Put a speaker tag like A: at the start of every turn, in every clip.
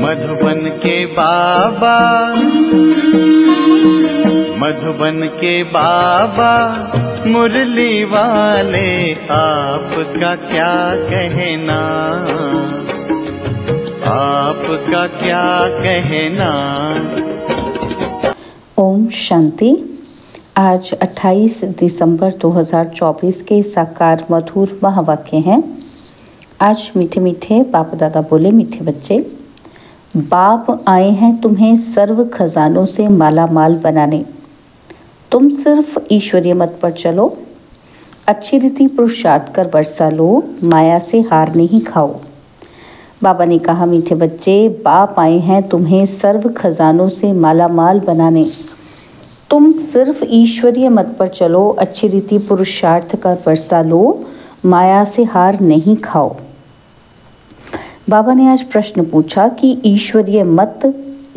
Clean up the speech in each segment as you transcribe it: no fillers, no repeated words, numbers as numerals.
A: मधुबन के बाबा, मधुबन के बाबा मुरली वाले, आपका क्या कहना, आपका क्या कहना।
B: ओम शांति। आज 28 दिसंबर 2024 के साकार मधुर महावाक्य हैं। आज मीठे मीठे बाप दादा बोले, मीठे बच्चे, बाप आए हैं तुम्हें सर्व खजानों से माला माल बनाने। तुम सिर्फ ईश्वरीय मत पर चलो, अच्छी रीति पुरुषार्थ कर बरसा लो, माया से हार नहीं खाओ। बाबा ने कहा, मीठे बच्चे, बाप आए हैं तुम्हें सर्व खजानों से माला माल बनाने। तुम सिर्फ ईश्वरीय मत पर चलो, अच्छी रीति पुरुषार्थ कर बरसा लो, माया से हार नहीं खाओ। बाबा ने आज प्रश्न पूछा कि ईश्वरीय मत,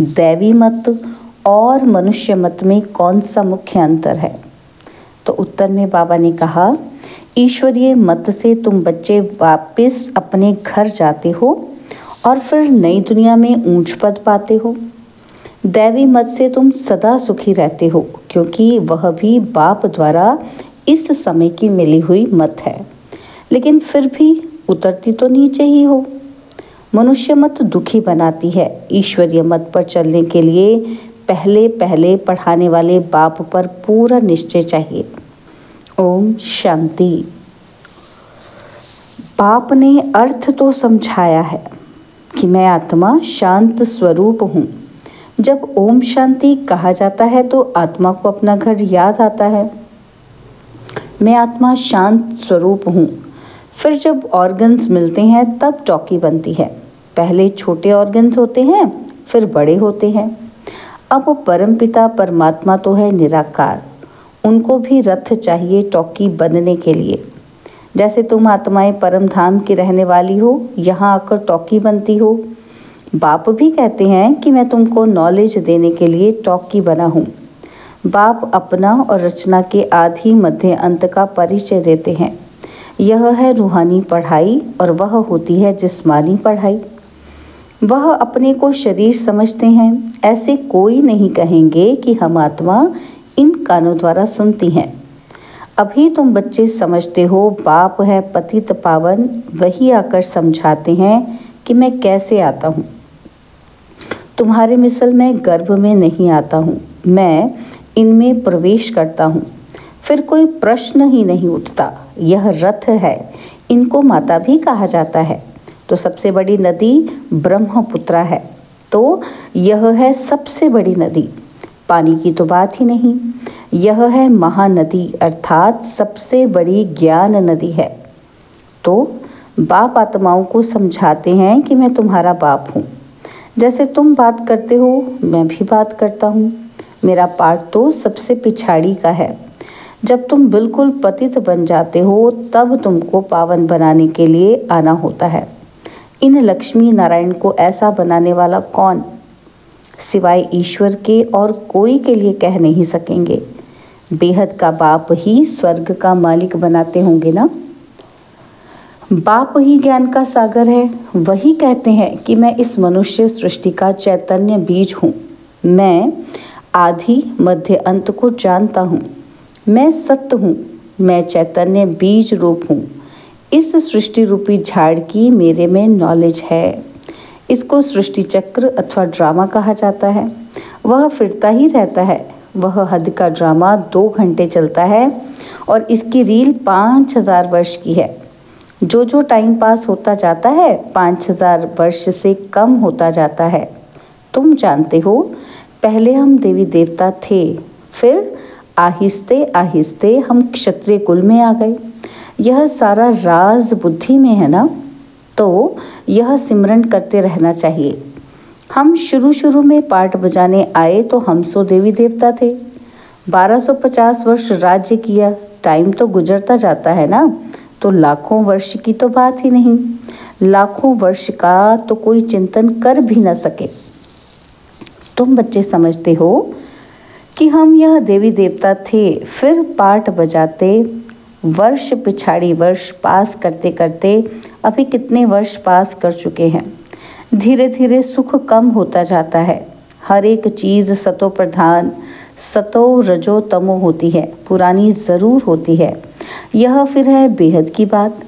B: दैवी मत और मनुष्य मत में कौन सा मुख्य अंतर है। तो उत्तर में बाबा ने कहा, ईश्वरीय मत से तुम बच्चे वापस अपने घर जाते हो और फिर नई दुनिया में ऊंच पद पाते हो। दैवी मत से तुम सदा सुखी रहते हो, क्योंकि वह भी बाप द्वारा इस समय की मिली हुई मत है, लेकिन फिर भी उतरती तो नीचे ही हो। मनुष्य मत दुखी बनाती है। ईश्वरीय मत पर चलने के लिए पहले पहले पढ़ाने वाले बाप पर पूरा निश्चय चाहिए। ओम शांति। बाप ने अर्थ तो समझाया है कि मैं आत्मा शांत स्वरूप हूँ। जब ओम शांति कहा जाता है तो आत्मा को अपना घर याद आता है। मैं आत्मा शांत स्वरूप हूँ। फिर जब ऑर्गन्स मिलते हैं तब चौकी बनती है। पहले छोटे ऑर्गन्स होते हैं, फिर बड़े होते हैं। अब परमपिता परमात्मा तो है निराकार, उनको भी रथ चाहिए टॉकी बनने के लिए। जैसे तुम आत्माएं परम धाम की रहने वाली हो, यहाँ आकर टॉकी बनती हो। बाप भी कहते हैं कि मैं तुमको नॉलेज देने के लिए टॉकी बना हूँ। बाप अपना और रचना के आदि मध्य अंत का परिचय देते हैं। यह है रूहानी पढ़ाई और वह होती है जिस्मानी पढ़ाई। वह अपने को शरीर समझते हैं। ऐसे कोई नहीं कहेंगे कि हम आत्मा इन कानों द्वारा सुनती हैं। अभी तुम बच्चे समझते हो बाप है पतित पावन, वही आकर समझाते हैं कि मैं कैसे आता हूँ। तुम्हारे मिसल में गर्भ में नहीं आता हूँ, मैं इनमें प्रवेश करता हूँ। फिर कोई प्रश्न ही नहीं उठता। यह रथ है, इनको माता भी कहा जाता है। तो सबसे बड़ी नदी ब्रह्मपुत्रा है, तो यह है सबसे बड़ी नदी। पानी की तो बात ही नहीं। यह है महानदी, अर्थात सबसे बड़ी ज्ञान नदी है। तो बाप आत्माओं को समझाते हैं कि मैं तुम्हारा बाप हूँ। जैसे तुम बात करते हो, मैं भी बात करता हूँ। मेरा पाठ तो सबसे पिछाड़ी का है। जब तुम बिल्कुल पतित बन जाते हो, तब तुमको पावन बनाने के लिए आना होता है। इन लक्ष्मी नारायण को ऐसा बनाने वाला कौन, सिवाय ईश्वर के और कोई के लिए कह नहीं सकेंगे। बेहद का बाप ही स्वर्ग का मालिक बनाते होंगे ना। बाप ही ज्ञान का सागर है। वही कहते हैं कि मैं इस मनुष्य सृष्टि का चैतन्य बीज हूँ। मैं आदि मध्य अंत को जानता हूँ। मैं सत्य हूँ। मैं चैतन्य बीज रूप हूँ। इस सृष्टि रूपी झाड़ की मेरे में नॉलेज है। इसको सृष्टि चक्र अथवा ड्रामा कहा जाता है। वह फिरता ही रहता है। वह हद का ड्रामा 2 घंटे चलता है और इसकी रील 5000 वर्ष की है। जो जो टाइम पास होता जाता है 5000 वर्ष से कम होता जाता है। तुम जानते हो, पहले हम देवी देवता थे, फिर आहिस्ते आहिस्ते हम क्षत्रिय कुल में आ गए। यह सारा राज बुद्धि में है ना, तो यह सिमरन करते रहना चाहिए। हम शुरू में पाठ बजाने आए तो हम सो देवी देवता थे। 1250 वर्ष राज्य किया, टाइम तो गुजरता जाता है ना, तो लाखों वर्ष की तो बात ही नहीं। लाखों वर्ष का तो कोई चिंतन कर भी न सके। तुम बच्चे समझते हो कि हम यह देवी देवता थे, फिर पाठ बजाते वर्ष पिछाड़ी वर्ष पास करते करते अभी कितने वर्ष पास कर चुके हैं। धीरे धीरे सुख कम होता जाता है। हर एक चीज़ सतो प्रधान, सतो रजो तमो होती है, पुरानी ज़रूर होती है। यह फिर है बेहद की बात।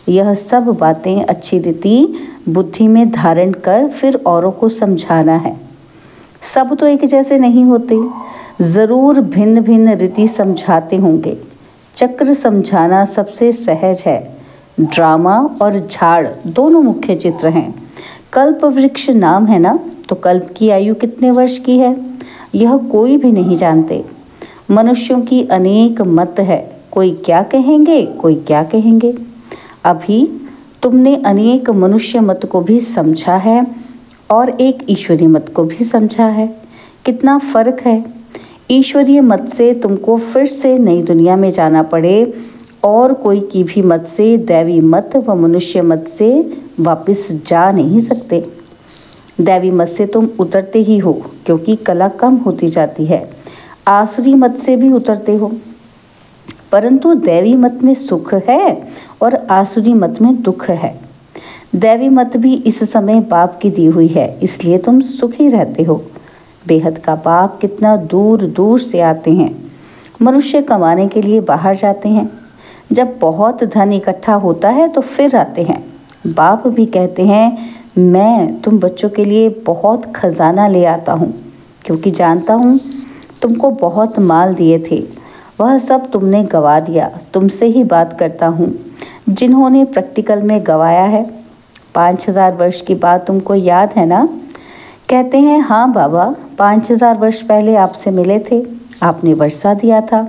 B: यह सब बातें अच्छी रीति बुद्धि में धारण कर फिर औरों को समझाना है। सब तो एक जैसे नहीं होते, ज़रूर भिन्न भिन्न रीति समझाते होंगे। चक्र समझाना सबसे सहज है। ड्रामा और झाड़ दोनों मुख्य चित्र हैं। कल्प वृक्ष नाम है ना, तो कल्प की आयु कितने वर्ष की है यह कोई भी नहीं जानते। मनुष्यों की अनेक मत है, कोई क्या कहेंगे कोई क्या कहेंगे। अभी तुमने अनेक मनुष्य मत को भी समझा है और एक ईश्वरीय मत को भी समझा है। कितना फर्क है। ईश्वरीय मत से तुमको फिर से नई दुनिया में जाना पड़े और कोई की भी मत से, दैवी मत व मनुष्य मत से वापस जा नहीं सकते। दैवी मत से तुम उतरते ही हो क्योंकि कला कम होती जाती है। आसुरी मत से भी उतरते हो, परंतु दैवी मत में सुख है और आसुरी मत में दुख है। दैवी मत भी इस समय बाप की दी हुई है, इसलिए तुम सुखी रहते हो। बेहद का बाप कितना दूर दूर से आते हैं। मनुष्य कमाने के लिए बाहर जाते हैं, जब बहुत धन इकट्ठा होता है तो फिर आते हैं। बाप भी कहते हैं मैं तुम बच्चों के लिए बहुत खजाना ले आता हूँ, क्योंकि जानता हूँ तुमको बहुत माल दिए थे, वह सब तुमने गवा दिया। तुमसे ही बात करता हूँ जिन्होंने प्रैक्टिकल में गवाया है। 5000 वर्ष की बात तुमको याद है ना? कहते हैं हाँ बाबा, 5000 वर्ष पहले आपसे मिले थे, आपने वर्षा दिया था।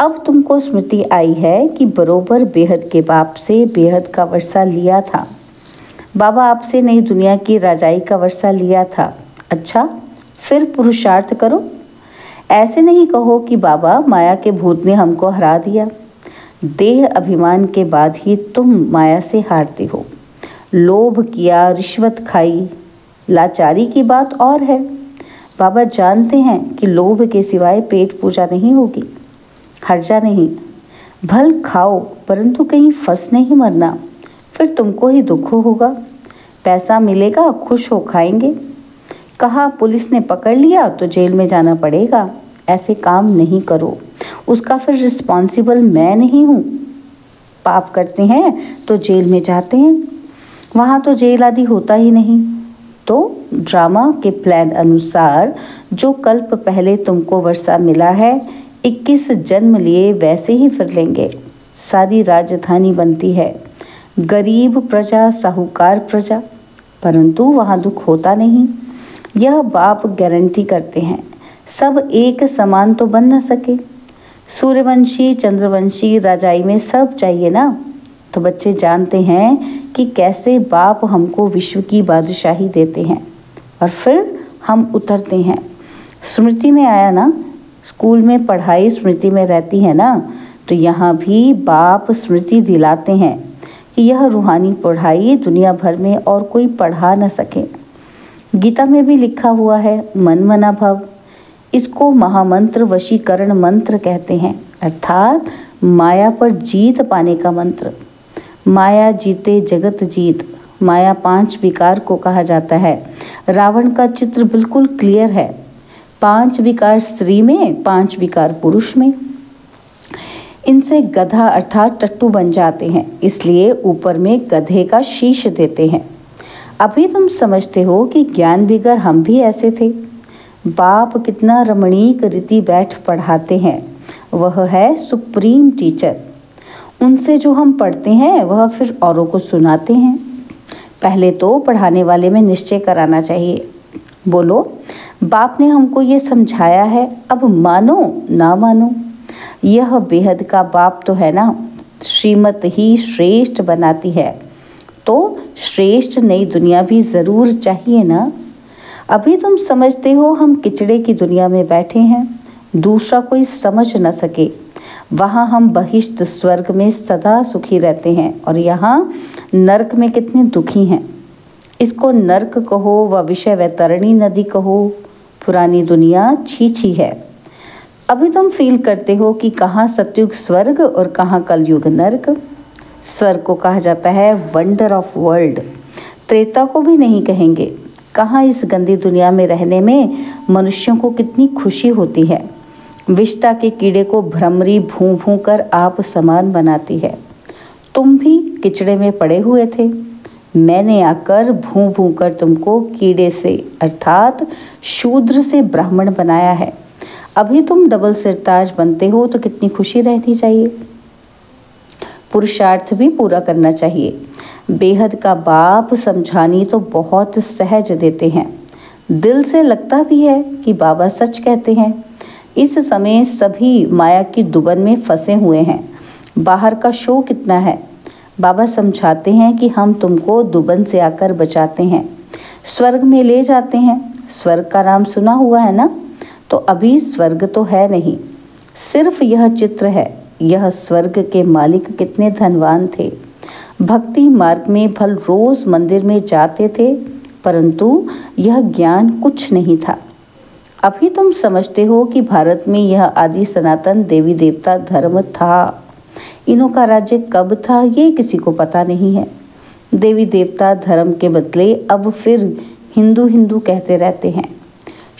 B: अब तुमको स्मृति आई है कि बरोबर बेहद के बाप से बेहद का वर्षा लिया था। बाबा आपसे नई दुनिया की राजाई का वर्षा लिया था। अच्छा, फिर पुरुषार्थ करो। ऐसे नहीं कहो कि बाबा माया के भूत ने हमको हरा दिया। देह अभिमान के बाद ही तुम माया से हारते हो। लोभ किया, रिश्वत खाई, लाचारी की बात और है। बाबा जानते हैं कि लोभ के सिवाय पेट पूजा नहीं होगी। हर्जा नहीं, भल खाओ परंतु कहीं फंस नहीं मरना, फिर तुमको ही दुख होगा। पैसा मिलेगा, खुश हो खाएंगे। कहा पुलिस ने पकड़ लिया तो जेल में जाना पड़ेगा, ऐसे काम नहीं करो, उसका फिर रिस्पॉन्सिबल मैं नहीं हूँ। पाप करते हैं तो जेल में जाते हैं, वहाँ तो जेल आदि होता ही नहीं। तो ड्रामा के प्लान अनुसार जो कल्प पहले तुमको वर्षा मिला है, 21 जन्म लिए वैसे ही फिर लेंगे। सारी राजधानी बनती है, गरीब प्रजा, साहूकार प्रजा, परंतु वहाँ दुख होता नहीं। यह बाप गारंटी करते हैं। सब एक समान तो बन न सके। सूर्यवंशी, चंद्रवंशी, राजाई में सब चाहिए ना। तो बच्चे जानते हैं कि कैसे बाप हमको विश्व की बादशाही देते हैं और फिर हम उतरते हैं। स्मृति में आया ना, स्कूल में पढ़ाई स्मृति में रहती है ना, तो यहाँ भी बाप स्मृति दिलाते हैं कि यह रूहानी पढ़ाई दुनिया भर में और कोई पढ़ा न सके। गीता में भी लिखा हुआ है मन मना भव। इसको महामंत्र वशीकरण मंत्र कहते हैं, अर्थात माया पर जीत पाने का मंत्र। माया जीते जगत जीत। माया 5 विकार को कहा जाता है। रावण का चित्र बिल्कुल क्लियर है। 5 विकार स्त्री में, 5 विकार पुरुष में। इनसे गधा अर्थात टट्टू बन जाते हैं, इसलिए ऊपर में गधे का शीश देते हैं। अभी तुम समझते हो कि ज्ञान बिगर हम भी ऐसे थे। बाप कितना रमणीक रीति बैठ पढ़ाते हैं, वह है सुप्रीम टीचर। उनसे जो हम पढ़ते हैं वह फिर औरों को सुनाते हैं। पहले तो पढ़ाने वाले में निश्चय कराना चाहिए। बोलो, बाप ने हमको ये समझाया है, अब मानो ना मानो। यह बेहद का बाप तो है ना, श्रीमत ही श्रेष्ठ बनाती है, तो श्रेष्ठ नई दुनिया भी ज़रूर चाहिए ना। अभी तुम समझते हो हम किचड़े की दुनिया में बैठे हैं, दूसरा कोई समझ न सके। वहाँ हम बहिष्ठ स्वर्ग में सदा सुखी रहते हैं और यहाँ नरक में कितने दुखी हैं। इसको नरक कहो व विषय वैतरणी नदी कहो, पुरानी दुनिया छी है। अभी तुम फील करते हो कि कहाँ सतयुग स्वर्ग और कहाँ कलयुग नरक। स्वर्ग को कहा जाता है वंडर ऑफ वर्ल्ड, त्रेता को भी नहीं कहेंगे। कहाँ इस गंदी दुनिया में रहने में मनुष्यों को कितनी खुशी होती है। विष्टा के कीड़े को भ्रमरी भूं भूं कर आप समान बनाती है। तुम भी किचड़े में पड़े हुए थे, मैंने आकर भूं भूं कर तुमको कीड़े से अर्थात शूद्र से ब्राह्मण बनाया है। अभी तुम डबल सिरताज बनते हो तो कितनी खुशी रहनी चाहिए। पुरुषार्थ भी पूरा करना चाहिए। बेहद का बाप समझानी तो बहुत सहज देते हैं। दिल से लगता भी है कि बाबा सच कहते हैं। इस समय सभी माया की दुबन में फंसे हुए हैं। बाहर का शो कितना है। बाबा समझाते हैं कि हम तुमको दुबन से आकर बचाते हैं, स्वर्ग में ले जाते हैं। स्वर्ग का नाम सुना हुआ है ना? तो अभी स्वर्ग तो है नहीं, सिर्फ यह चित्र है। यह स्वर्ग के मालिक कितने धनवान थे। भक्ति मार्ग में भल रोज मंदिर में जाते थे, परंतु यह ज्ञान कुछ नहीं था। अभी तुम समझते हो कि भारत में यह आदि सनातन देवी देवता धर्म था। इनों का राज्य कब था ये किसी को पता नहीं है। देवी देवता धर्म के बदले अब फिर हिंदू हिंदू कहते रहते हैं।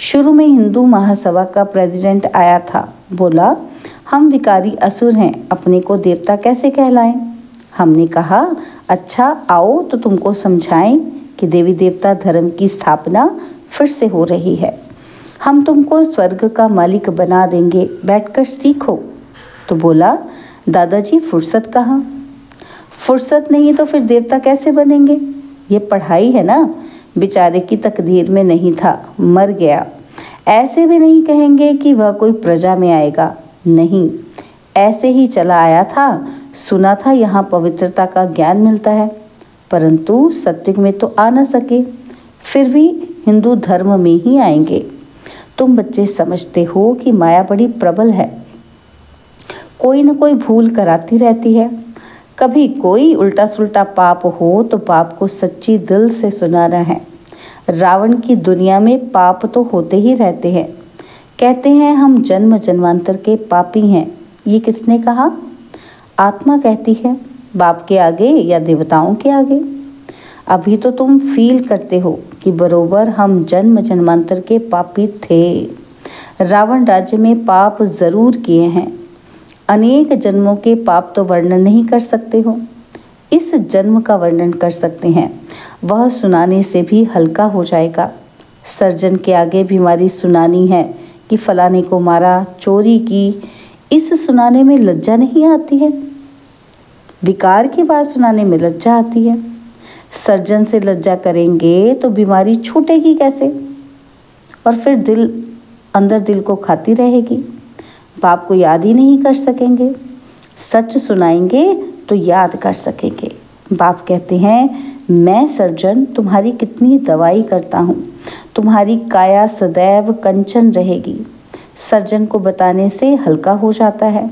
B: शुरू में हिंदू महासभा का प्रेसिडेंट आया था, बोला हम विकारी असुर हैं, अपने को देवता कैसे कहलाएं। हमने कहा अच्छा आओ तो तुमको समझाएं कि देवी देवता धर्म की स्थापना फिर से हो रही है। हम तुमको स्वर्ग का मालिक बना देंगे, बैठकर सीखो। तो बोला दादाजी फुर्सत कहाँ। फुर्सत नहीं तो फिर देवता कैसे बनेंगे। ये पढ़ाई है ना, बेचारे की तकदीर में नहीं था, मर गया। ऐसे भी नहीं कहेंगे कि वह कोई प्रजा में आएगा, नहीं, ऐसे ही चला आया था। सुना था यहाँ पवित्रता का ज्ञान मिलता है, परंतु सत्युग में तो आ न सके, फिर भी हिंदू धर्म में ही आएंगे। तुम बच्चे समझते हो कि माया बड़ी प्रबल है, कोई न कोई भूल कराती रहती है। कभी कोई उल्टा सुल्टा पाप हो तो पाप को सच्ची दिल से सुनाना है। रावण की दुनिया में पाप तो होते ही रहते हैं। कहते हैं हम जन्म जन्मांतर के पापी हैं। ये किसने कहा? आत्मा कहती है। बाप के आगे या देवताओं के आगे? अभी तो तुम फील करते हो कि बरोबर हम जन्म जन्मांतर के पापी थे। रावण राज्य में पाप जरूर किए हैं। अनेक जन्मों के पाप तो वर्णन नहीं कर सकते हो, इस जन्म का वर्णन कर सकते हैं। वह सुनाने से भी हल्का हो जाएगा। सर्जन के आगे बीमारी सुनानी है कि फलाने को मारा, चोरी की, इस सुनाने में लज्जा नहीं आती है। विकार की बात सुनाने में लज्जा आती है। सर्जन से लज्जा करेंगे तो बीमारी छूटेगी कैसे, और फिर अंदर दिल को खाती रहेगी। बाप को याद ही नहीं कर सकेंगे। सच सुनाएंगे तो याद कर सकेंगे। बाप कहते हैं मैं सर्जन तुम्हारी कितनी दवाई करता हूँ, तुम्हारी काया सदैव कंचन रहेगी। सर्जन को बताने से हल्का हो जाता है।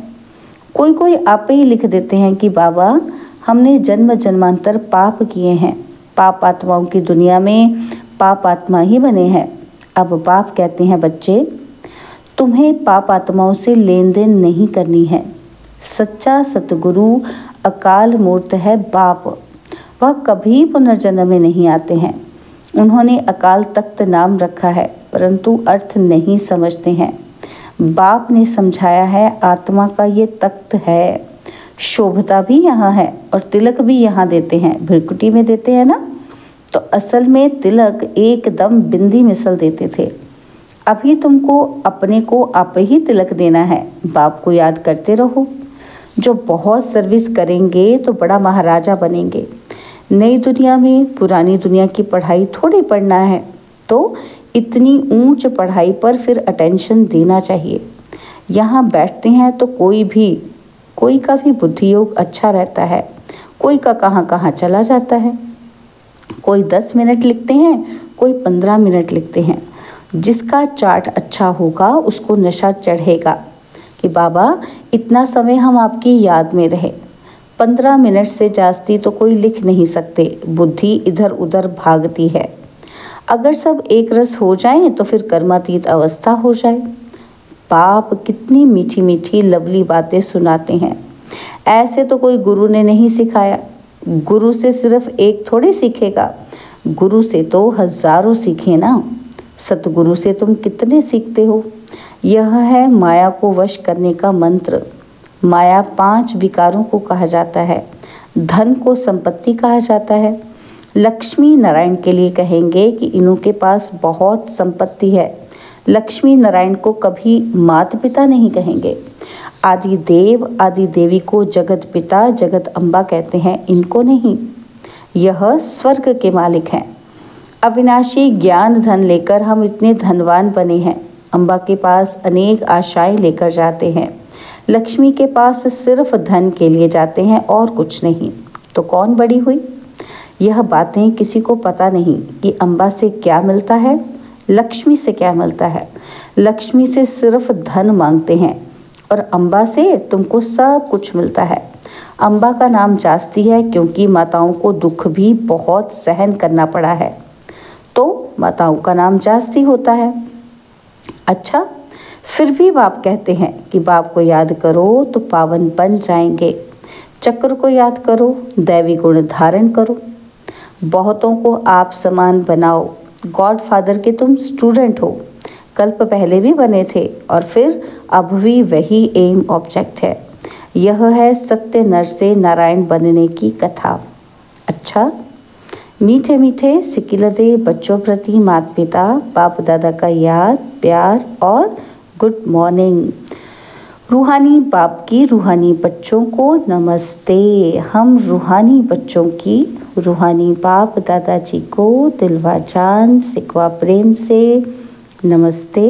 B: कोई कोई आप ही लिख देते हैं कि बाबा हमने जन्म जन्मांतर पाप किए हैं, पाप आत्माओं की दुनिया में पाप आत्मा ही बने हैं। अब बाप कहते हैं बच्चे तुम्हें पाप आत्माओं से लेन देन नहीं करनी है। सच्चा सतगुरु अकाल मूर्त है बाप, वह कभी पुनर्जन्म में नहीं आते हैं। उन्होंने अकाल तख्त नाम रखा है, परंतु अर्थ नहीं समझते हैं। बाप ने समझाया है आत्मा का ये तख्त है, शोभता भी यहाँ है और तिलक भी यहाँ देते हैं, भृकुटी में देते हैं ना, तो असल में तिलक एकदम बिंदी मिसल देते थे। अभी तुमको अपने को आप ही तिलक देना है। बाप को याद करते रहो। जो बहुत सर्विस करेंगे तो बड़ा महाराजा बनेंगे। नई दुनिया में पुरानी दुनिया की पढ़ाई थोड़ी पढ़ना है, तो इतनी ऊंच पढ़ाई पर फिर अटेंशन देना चाहिए। यहाँ बैठते हैं तो कोई का भी बुद्धि योग अच्छा रहता है, कोई का कहाँ कहाँ चला जाता है। कोई 10 मिनट लिखते हैं, कोई 15 मिनट लिखते हैं। जिसका चार्ट अच्छा होगा उसको नशा चढ़ेगा कि बाबा इतना समय हम आपकी याद में रहे। 15 मिनट से जास्ती तो कोई लिख नहीं सकते, बुद्धि इधर उधर भागती है। अगर सब एक रस हो जाए तो फिर कर्मातीत अवस्था हो जाए। बाप कितनी मीठी मीठी लवली बातें सुनाते हैं। ऐसे तो कोई गुरु ने नहीं सिखाया। गुरु से सिर्फ एक थोड़ी सीखेगा, गुरु से तो हजारों सीखे ना, सतगुरु से तुम कितने सीखते हो। यह है माया को वश करने का मंत्र। माया 5 विकारों को कहा जाता है। धन को संपत्ति कहा जाता है। लक्ष्मी नारायण के लिए कहेंगे कि इन्हों के पास बहुत संपत्ति है। लक्ष्मी नारायण को कभी माता पिता नहीं कहेंगे। आदि देव आदि देवी को जगत पिता जगत अम्बा कहते हैं, इनको नहीं। यह स्वर्ग के मालिक हैं। अविनाशी ज्ञान धन लेकर हम इतने धनवान बने हैं। अम्बा के पास अनेक आशाएं लेकर जाते हैं। लक्ष्मी के पास सिर्फ धन के लिए जाते हैं और कुछ नहीं। तो कौन बड़ी हुई? यह बातें किसी को पता नहीं कि अम्बा से क्या मिलता है, लक्ष्मी से क्या मिलता है। लक्ष्मी से सिर्फ धन मांगते हैं और अम्बा से तुमको सब कुछ मिलता है। अम्बा का नाम जास्ती है क्योंकि माताओं को दुख भी बहुत सहन करना पड़ा है, तो माताओं का नाम जास्ती होता है। अच्छा, फिर भी बाप कहते हैं कि बाप को याद करो तो पावन बन जाएंगे। चक्र को याद करो, दैवी गुण धारण करो, बहुतों को आप समान बनाओ। गॉड फादर के तुम स्टूडेंट हो, कल्प पहले भी बने थे और फिर अब भी वही एम ऑब्जेक्ट है। यह है सत्य नर से नारायण बनने की कथा। अच्छा, मीठे मीठे सिकिलदे बच्चों प्रति माता पिता बाप दादा का याद प्यार और गुड मॉर्निंग। रूहानी बाप की रूहानी बच्चों को नमस्ते। हम रूहानी बच्चों की रूहानी बाप दादाजी को दिलवा जान सिकवा प्रेम से नमस्ते।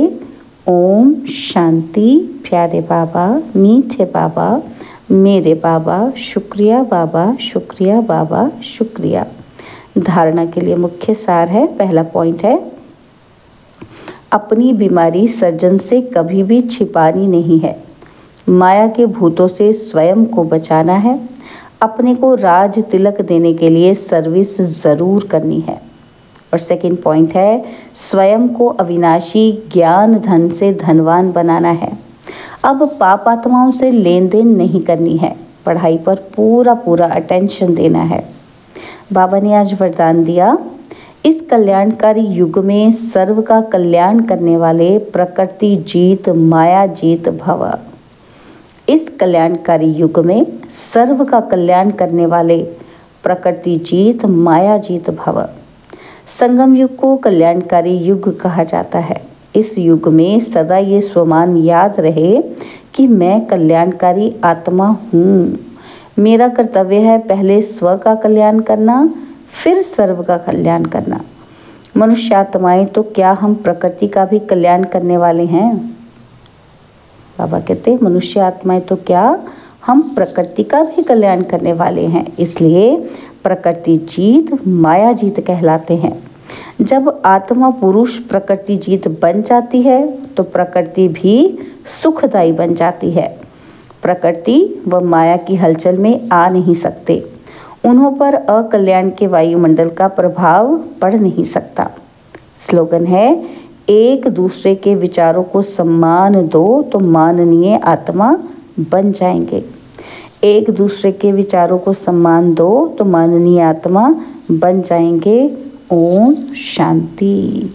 B: ओम शांति। प्यारे बाबा, मीठे बाबा, मेरे बाबा, शुक्रिया बाबा, शुक्रिया बाबा, शुक्रिया। धारणा के लिए मुख्य सार है। पहला पॉइंट है, अपनी बीमारी सर्जन से कभी भी छिपानी नहीं है। माया के भूतों से स्वयं को बचाना है। अपने को राज तिलक देने के लिए सर्विस ज़रूर करनी है। और सेकंड पॉइंट है, स्वयं को अविनाशी ज्ञान धन से धनवान बनाना है। अब पाप आत्माओं से लेन देन नहीं करनी है, पढ़ाई पर पूरा अटेंशन देना है। बाबा ने आज वरदान दिया, इस कल्याणकारी युग में सर्व का कल्याण करने वाले प्रकृति जीत माया जीत भव। इस कल्याणकारी युग में सर्व का कल्याण करने वाले प्रकृति जीत माया जीत भव। संगम युग को कल्याणकारी युग कहा जाता है। इस युग में सदा ये स्वमान याद रहे कि मैं कल्याणकारी आत्मा हूँ। मेरा कर्तव्य है पहले स्व का कल्याण करना, फिर सर्व का कल्याण करना। मनुष्य आत्माएं तो क्या हम प्रकृति का भी कल्याण करने वाले हैं? बाबा कहते हैं मनुष्य आत्माएं तो क्या हम प्रकृति का भी कल्याण करने वाले हैं। इसलिए प्रकृति जीत माया जीत कहलाते हैं। जब आत्मा पुरुष प्रकृति जीत बन जाती है तो प्रकृति भी सुखदायी बन जाती है। प्रकृति व माया की हलचल में आ नहीं सकते। उन्हों पर अकल्याण के वायुमंडल का प्रभाव पड़ नहीं सकता। स्लोगन है, एक दूसरे के विचारों को सम्मान दो तो माननीय आत्मा बन जाएंगे। एक दूसरे के विचारों को सम्मान दो तो माननीय आत्मा बन जाएंगे। ओम शांति।